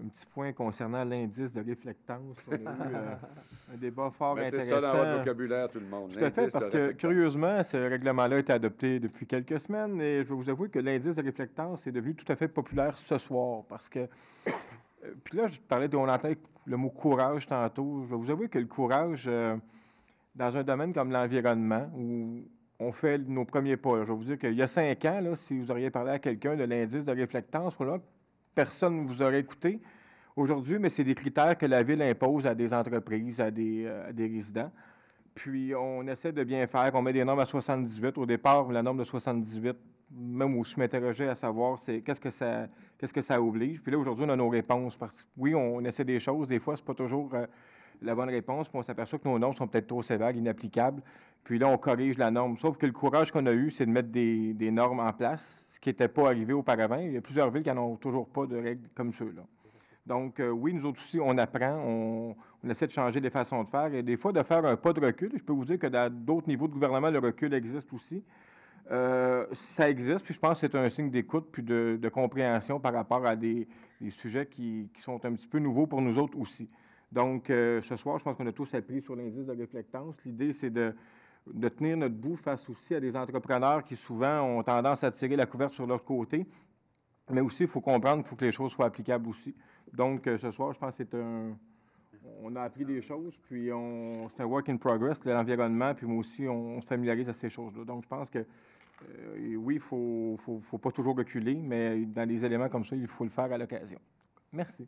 petit point concernant l'indice de réflectance. On a eu un débat fort Mettez intéressant. ça dans votre vocabulaire, tout le monde. Tout à fait, parce que, curieusement, ce règlement-là a été adopté depuis quelques semaines et je vais vous avouer que l'indice de réflectance est devenu tout à fait populaire ce soir parce que... puis là, on entendait le mot courage tantôt. Je vais vous avouer que le courage, dans un domaine comme l'environnement, où on fait nos premiers pas, je vais vous dire qu'il y a 5 ans, là, si vous auriez parlé à quelqu'un de l'indice de réflectance, probablement personne ne vous aurait écouté. Aujourd'hui, mais c'est des critères que la Ville impose à des entreprises, à des résidents. Puis, on essaie de bien faire. On met des normes à 78. Au départ, la norme de 78, même où je m'interrogeais à savoir qu'est-ce que ça oblige. Puis là, aujourd'hui, on a nos réponses. Parce que oui, on essaie des choses. Des fois, c'est pas toujours la bonne réponse. Puis on s'aperçoit que nos normes sont peut-être trop sévères, inapplicables. Puis là, on corrige la norme. Sauf que le courage qu'on a eu, c'est de mettre des normes en place, ce qui n'était pas arrivé auparavant. Il y a plusieurs villes qui n'en ont toujours pas de règles comme ceux-là. Donc, oui, nous autres aussi, on apprend, on essaie de changer les façons de faire et des fois de faire un pas de recul. Je peux vous dire que dans d'autres niveaux de gouvernement, le recul existe aussi. Ça existe, puis je pense que c'est un signe d'écoute puis de compréhension par rapport à des sujets qui sont un petit peu nouveaux pour nous autres aussi. Donc, ce soir, je pense qu'on a tous appris sur l'indice de réflectance. L'idée, c'est de tenir notre bout face aussi à des entrepreneurs qui souvent ont tendance à tirer la couverte sur leur côté. Mais aussi, il faut comprendre qu'il faut que les choses soient applicables aussi. Donc, ce soir, je pense que on a appris des choses, puis c'est un work in progress, l'environnement, puis moi aussi, on se familiarise à ces choses-là. Donc, je pense que, oui, il faut pas toujours reculer, mais dans des éléments comme ça, il faut le faire à l'occasion. Merci.